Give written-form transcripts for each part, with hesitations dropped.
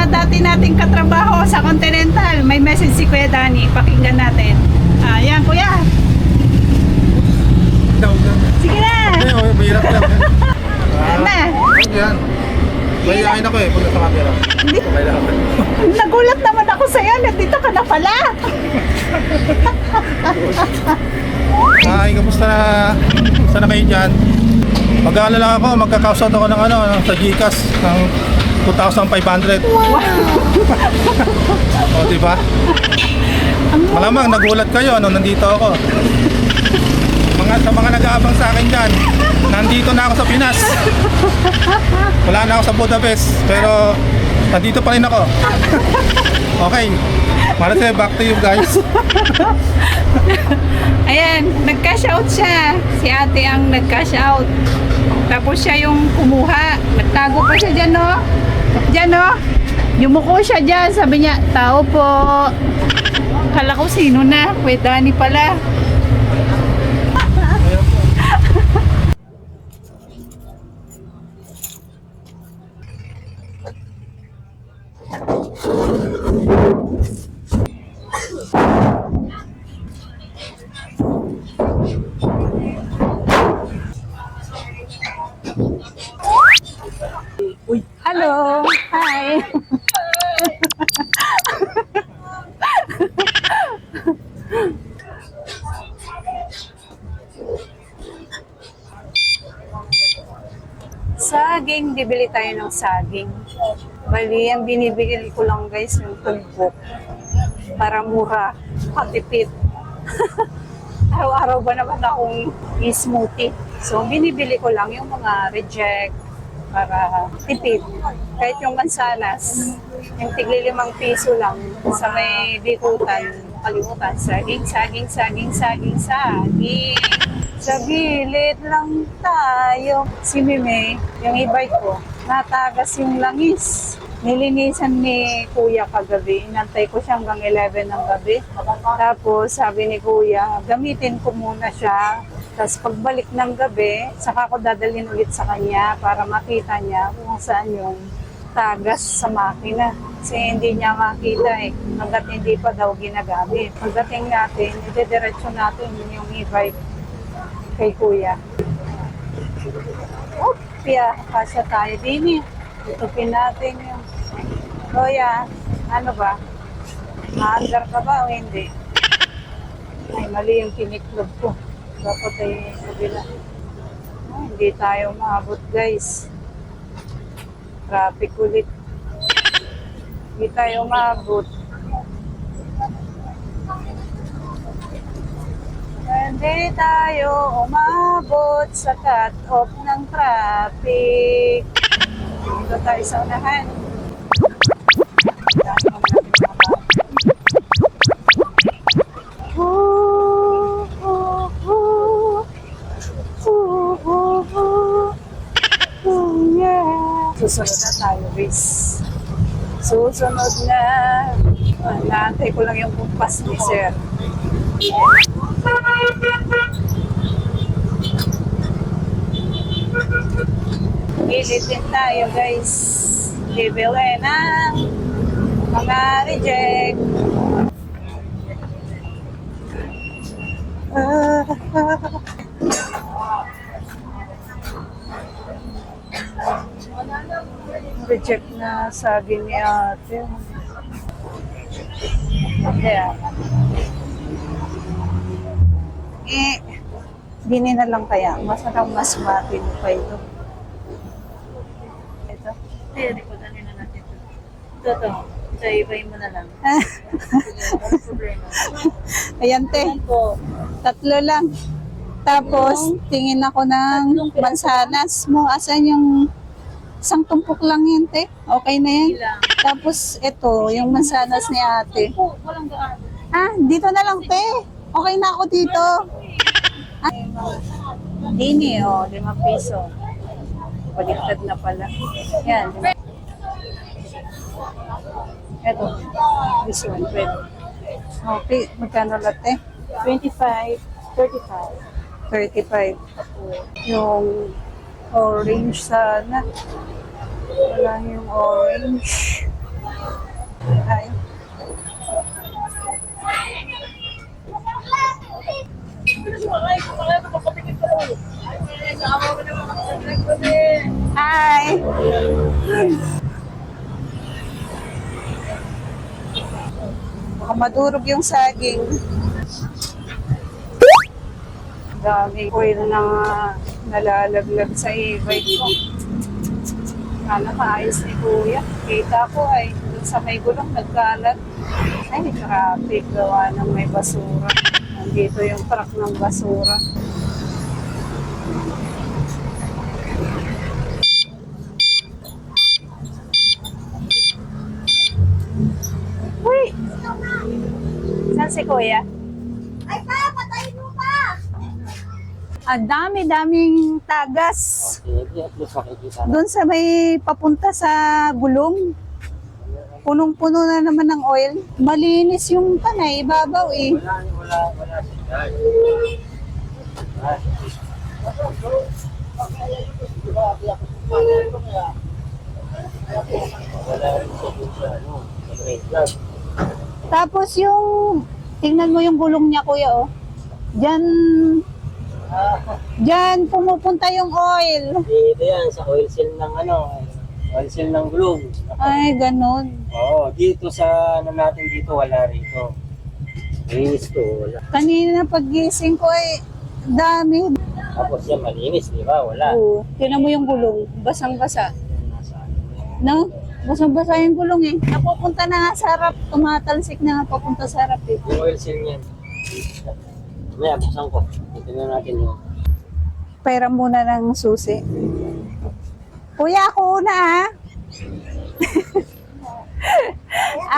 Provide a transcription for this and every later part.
dati nating katrabaho sa Continental. May message si Kuya Danny. Pakinggan natin. Ayan, Kuya. Sige na. Ay, mahirap lang. Ayan na. Yan. Mahihain ako pag nasa camera. Hindi. Kailangan. Nagulat naman ako sa'yo. Nandito ka na pala. Ay, kamusta na? Kamusta na kayo dyan? Mag-aalala ako, magkakausap ako ng sa Gcash ng 2,500. Wow. O, diba? Malamang nagulat kayo, nandito ako. Sa mga nag-aabang sa akin dyan, nandito na ako sa Pinas. Wala na ako sa Budapest, pero nandito pa rin ako. Okay, Maricel, back to you guys. Ayan, nag-cash out siya. Si ate ang nag-cash out. Tapos siya yung kumuha. Nagtago pa siya dyan, no? Dyan, no? Yumuko siya dyan. Sabi niya, tao po. Kala ko sino na. Kuya Danny pala. Hello. Hi. Saging, bibili tayo ng saging. Bali, ang binibili ko lang guys, yung tumbok. Para mura, patipid. Araw-araw ba naman akong smoothie? So, binibili ko lang yung mga reject para tipid. Kahit yung mansanas, yung tigli 5 piso lang sa may bikutan, kalimutan, saging, saging, saging, saging, saging. Sa gilid lang tayo. Si Mime, yung e-bike ko, natagas yung langis. Nilinisan ni Kuya kagabi. Inantay ko siya hanggang 11 ng gabi. Tapos sabi ni Kuya, gamitin ko muna siya. Tapos pagbalik ng gabi, saka ko dadalhin ulit sa kanya para makita niya kung saan yung tagas sa makina. Kasi hindi niya makita hanggat hindi pa daw ginagamit. Pagdating natin, idediretso natin yung e-bike kay Kuya. Oh, Pia, kasya tayo din Tutupin natin yung Kuya, ano ba? Maandar ka ba o hindi? Ay, mali yung kiniklog ko. Dapat ay kabila. Oh, hindi tayo maabot guys. Traffic ulit. Hindi tayo maabot. Hindi tayo umabot sa cut-off ng traffic. Dito tayo sa unahan. Susunod na tayo, guys. Susunod na. Naantay ko lang yung kumpas ni Sir. Ilit din tayo, guys. Bibili ng mga reject. Reject na saging ni ate. Kaya, bini na lang kaya. Masarap mas matin pa ito. Ito. Hindi ko dali na natin ito. Ito. Ibay mo na lang. Walang problema. Ayan, te. Tatlo lang. Tapos, tingin ako ng mansanas mo. Asan yung isang tumpok lang yun, te? Okay na yan. Tapos, ito, yung mansanas ni ate. Walang gaan. Dito na lang, te. Okay na ako dito. Dini, 5 piso. Baliktad na pala. Yan. Ito. This one, pwede. Okay, magkano latte? 25, 35. 35. Yung orange sana. Wala yung orange. Ay. Hi! Baka madurog yung saging. Dami oil na nalalaglag sa e-bike ko. Kala maayos ni Kuya. Kita ko ay dun sa may gulong nagkalat. Ay, traffic. Gawa ng may basura. Nandito yung truck ng basura. Uy! Saan si Kuya? Ay, pa! Patayin mo pa! Ang dami-daming tagas. Okay, at least makikita na. Doon sa may papunta sa gulong. Punong-puno na naman ng oil. Malinis yung tanay, ibabaw eh. Wala signal. Wala rin sa ano, sa brake plug. Tapos yung, tingnan mo yung gulong niya kuya oh. Diyan pumupunta yung oil. Dito yan, sa oil seal ng ano, oil seal ng gulong. Ay, ganun. Oo, dito sa ano natin dito, wala rito. Linis to, wala. Kanina paggising ko ay dami. Tapos yan, malinis, di ba? Wala. Oo. Tingnan mo yung gulong. Basang-basa. Nasa ano yan. No? Basang-basa yung gulong eh. Napupunta na nga sa harap. Tumatalsik na nga papunta sa harap eh. Yung oil seal niyan. May buksan ko. Tingnan natin yung Pera muna ng susi. Kuya, ako una ah.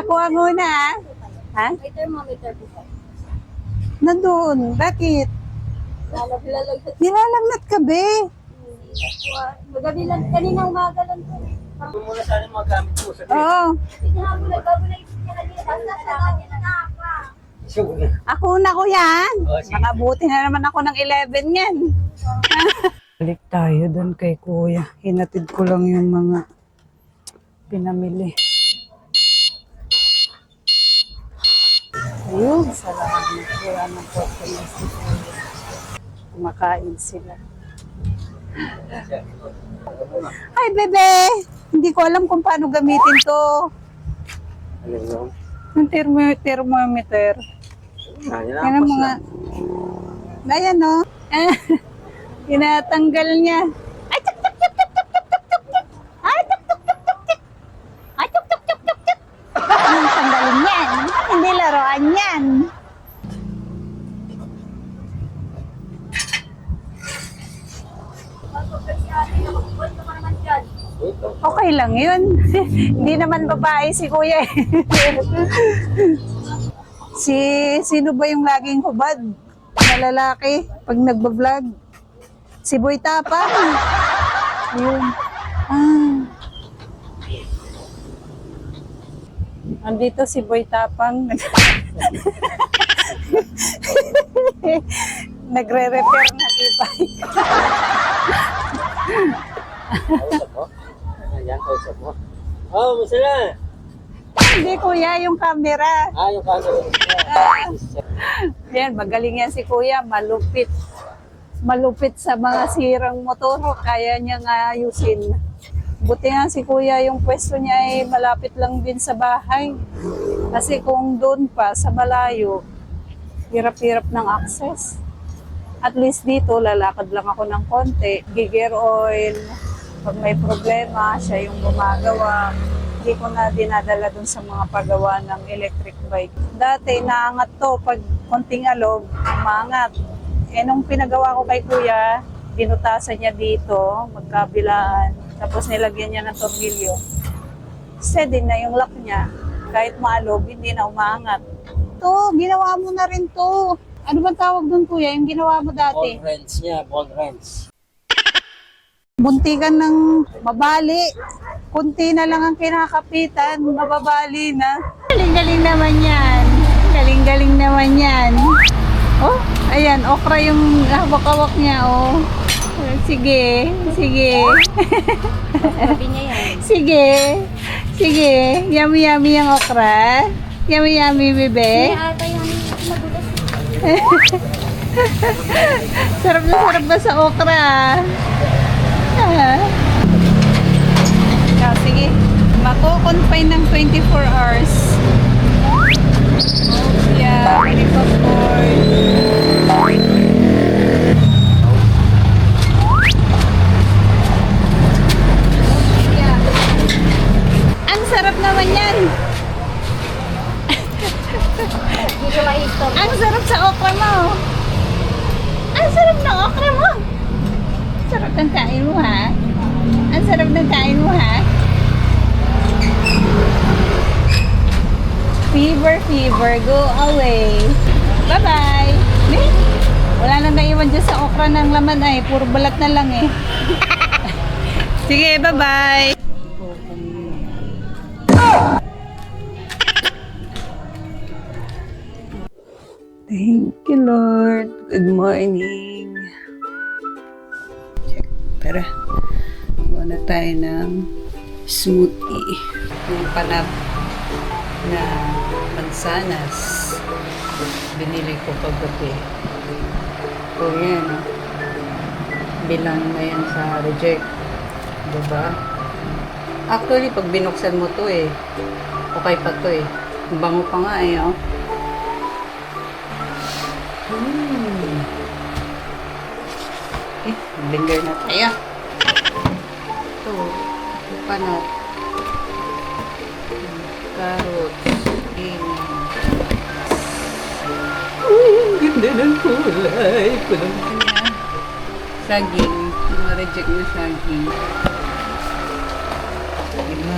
Ako ang una ah. Ha? May thermometer po pa. Nandun. Bakit? Lalag. Nilalagnat ka be. Magabi lang, kanina umaga lang po. Kung muna sana yung mga gamit mo sa Oo. Tignan mo, nagbago na yung niya kanina. Basta sa kanya na pa. Ako na kuya. Oh, sige. Nakabuti na naman ako ng 11 yan. Balik tayo doon kay kuya. Hinatid ko lang yung mga pinamili. Ayun, salamat. Wala ng customer si kuya. Kumakain sila. Hi, bebe! Hindi ko alam kung paano gamitin to. Ano yun? Yung thermometer. Yan ang mga... Ayan, no? Tinatanggal niya. Ay, tuk, tuk, tuk, tuk, tuk, tuk, tuk, tuk, tuk. Ay, tuk, tuk, tuk, tuk, tuk. Ay, tuk, tuk, tuk, tuk, tuk. Anong tanggalin yan? Hindi laruan yan. Okay lang yun. Hindi naman babae si kuya eh. Sino ba yung laging hubad na lalaki pag nagbablog? Si Boy Tapang. Yun. Andito si Boy Tapang. Nagre-repair ng e-bike. Kausap mo? Ayan, kausap mo. Oh, masala! Hindi kuya, yung camera. Yung camera. Yan, magaling yan si kuya, malupit. Malupit sa mga sirang motor, kaya niya nga ayusin. Buti nga si kuya, yung pwesto niya ay malapit lang din sa bahay. Kasi kung doon pa, sa malayo, hirap-hirap ng access. At least dito, lalakad lang ako ng konti. Giger oil, pag may problema, siya yung gumagawa. Hindi ko na dinadala dun sa mga paggawa ng electric bike. Dati, naangat to. Pag konting alog, umangat. Eh, nung pinagawa ko kay kuya, binutasan niya dito, magkabilaan. Tapos nilagyan niya ng tornilyo. Steady na yung lock niya. Kahit maalog, hindi na umangat. To, ginawa mo na rin to. Ano bang tawag dun kuya? Yung ginawa mo dati? Ball wrench niya, ball wrench. Buntikan ng mabali. Kunti na lang ang kinakapitan, mababali na. Galing-galing naman yan. Galing-galing naman yan. Oh, ayan, okra yung hawak-hawak niya, oh. Sige, sige. Sabi niya yan. Sige, Sige, yummy yung okra. Yummy, bebe. Ata yung madulas. Sarap na sa okra. Ah. Sige, mako-confine ng 24 hours. Yeah, very popcorn. Ang sarap naman yan. Hindi ko ma-stop. Ang sarap sa okra mo. Ang sarap ng okra mo. Sarap ng kain mo, ha? Ang sarap ng kain mo, ha? Fever, go away. Bye-bye. Wala nang naiwan dyan sa okra ng laman ay. Puro balat na lang eh. Sige, bye-bye. Thank you, Lord. Good morning. Check. Tara. Gawa na tayo ng smoothie. Yung panap na mansanas. Binili ko paggabi. O yan. Bilang na yan sa reject. Diba? Actually, pag binuksan mo to eh, okay pa to eh. Bango pa nga eh, oh. Okay, blender na tayo. Ito, panat. Carrots. Uy, ang ganda ng kulay. Pulang kanya. Saging. Na-reject na saging. Lima.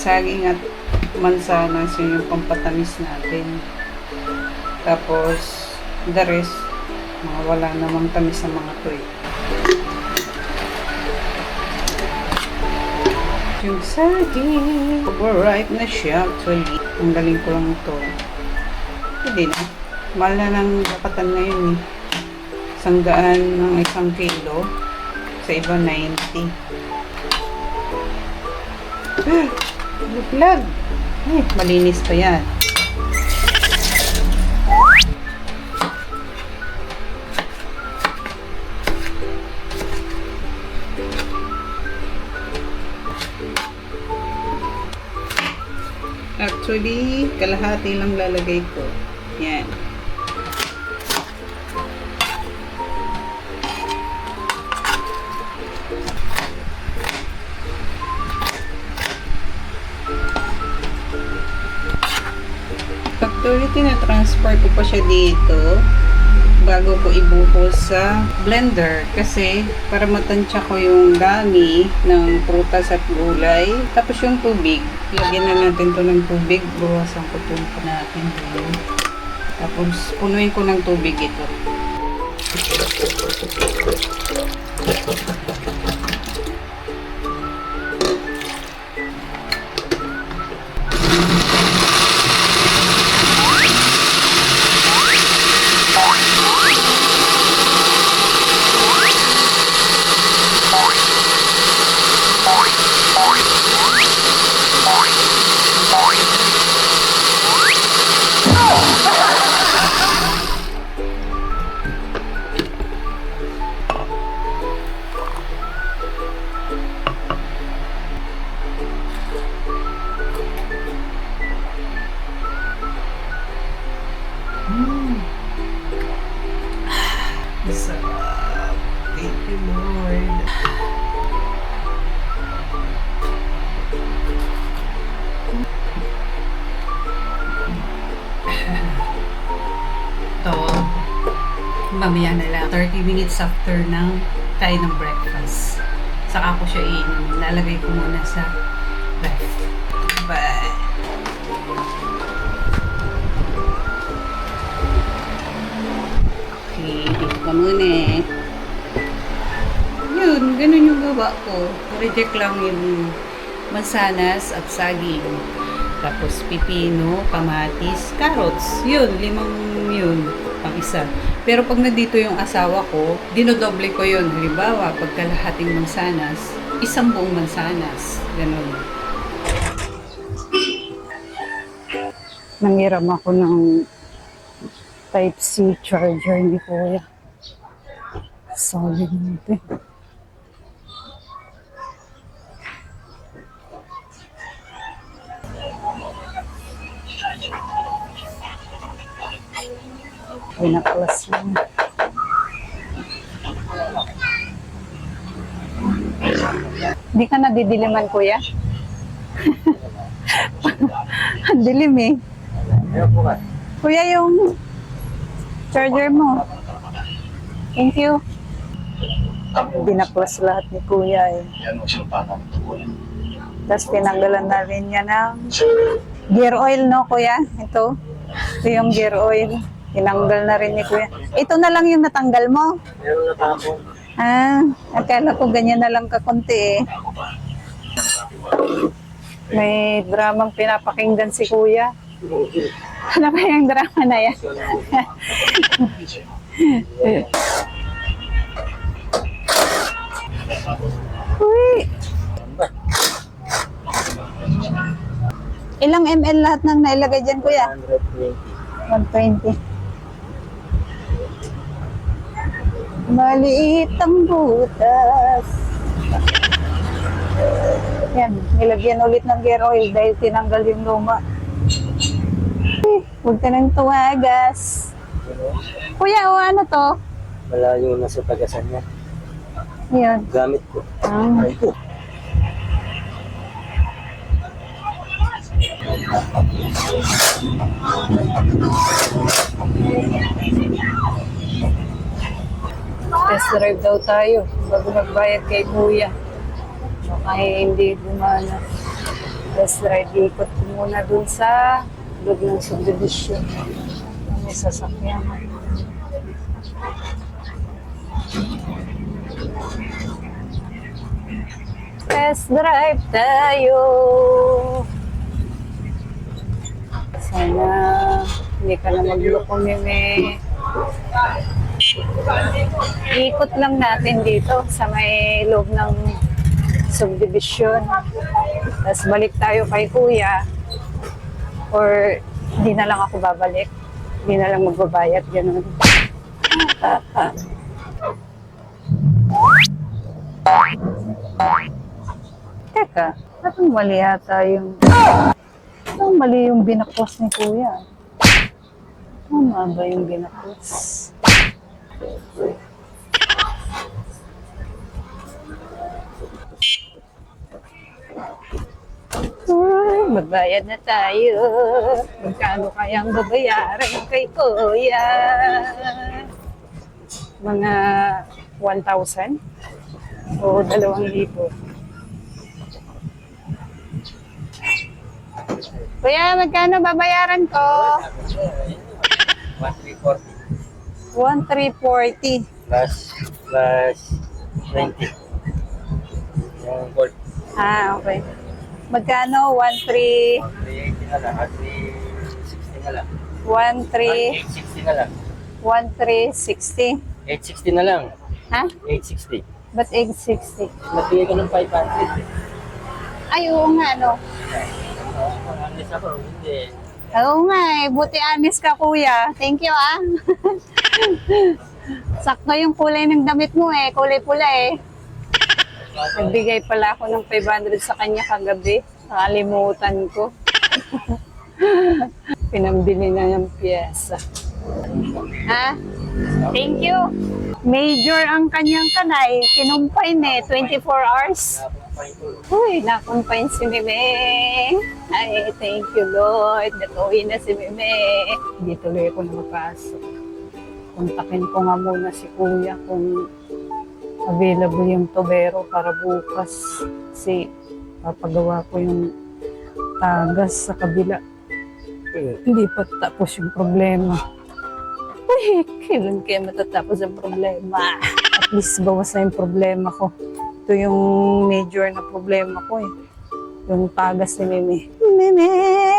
Saging at mansanas yun yung pampatamis natin. Tapos, the rest, mga wala namang tamis sa mga to eh. Yung saging, overripe na siya actually. Ang galing ko lang ito. Hindi na. Mahal na ng dapatan ngayon eh. 100 ng 1 kilo. Sa iba 90. Vlog. Ay, malinis pa yan. Actually, kalahati lang lalagay ko. Yan. Actually, tina-transfer ko pa siya dito bago ko ibuhos sa blender kasi para matansya ko yung dami ng prutas at gulay. Tapos yung tubig, lagyan na natin to ng tubig. Buwasan ko ito natin dito. Tapos punuin ko ng tubig ito. Sarap. Thank you, Lord. Ito, mamaya na lang. 30 minutes after ng kain ng breakfast. Saka ko siya iinom. Lalagay ko muna sa ref. Bye. Dito ka muna eh. Yun, ganun yung gawa ko. Reject lang yung mansanas at saging. Tapos pipino, kamatis, carrots. Yun, 5 yun, pang isa. Pero pag nandito yung asawa ko, dinodoble ko yun. Halimbawa, pagkalahating mansanas, 1 buong mansanas. Ganun. Nangiram ako ng Type-C charger ni Kuya. Solid nito. Pinaklas lang. Hindi ka nadidiliman, Kuya? Ang dilim eh. Ayun po ka. Kuya, yung charger mo. Thank you. Binaklas lahat ni Kuya eh. Tapos tinanggalan na rin niya ng gear oil, no, Kuya? Ito yung gear oil. Tinanggal na rin ni Kuya. Ito na lang yung natanggal mo? Meron na tapon. Ah, akala ko ganyan na lang kakunti eh. May dramang pinapakinggan si Kuya. Ano ba yung drama na yan? Uy! Ilang ml lahat ng nailagay dyan, Kuya? 120. 120. Maliit ang butas. Yan, nilagyan ulit ng gear oil dahil tinanggal yung luma. Huwag ka nang tumagas. Kuya, o ano to? Malayo na sa tagasan niya. Yan. Gamit ko. Ah. Test drive daw tayo bago magbayad kay Kuya. Baka hindi gumana. Test drive, ikot ko muna dun sa loob ng subdivision. May sasakyan. Test drive tayo. Sana hindi ka na magloko, Meme. Ikot lang natin dito sa may loob ng subdivision. Tapos balik tayo kay Kuya. Or di na lang ako babalik. Di na lang magbabayad. Ganun. Teka, parang mali yata yung... Parang mali yung binakwas ni Kuya. Tama ba yung binakwas? Magbayad na tayo. Magkano kayang babayaran kay Kuya? Mga 1,000? O 2,000? Kuya, magkano babayaran ko? 1,340. 1,340. Plus 20. Yung gold. Ah, okay. Magkano? 1,3... 380 na lang. 360 na lang. 1,3... 860 na lang. 1,360. 860 na lang. Ha? 860. Ba't 860? Nagbigay ko ng 500. Ay, oo nga, no? Honest ako, hindi. Oo nga eh. Buti honest ka, Kuya. Thank you, ah. Sakto yung kulay ng damit mo eh. Kulay pula eh. Nagbigay pala ako ng 500 sa kanya kagabi. Nakalimutan ko. Pinambili na yung pyesa. Ha? Thank you. Major ang kanyang kanay. Kinumpay eh. 24 hours. Uy, nakumpain si Meme. Ay, thank you, Lord. Natuloy na si Meme. Hindi tuloy ako nakapasok. Kontakin ko nga muna si Kuya kung available yung tubero para bukas. Kasi papagawa ko yung tagas sa kabila. Hindi pa tapos yung problema. Ay, kailan kaya matatapos ang problema? At least bawas na yung problema ko. Ito yung major na problema ko eh. Yung pagas ni Mimi. Mimi!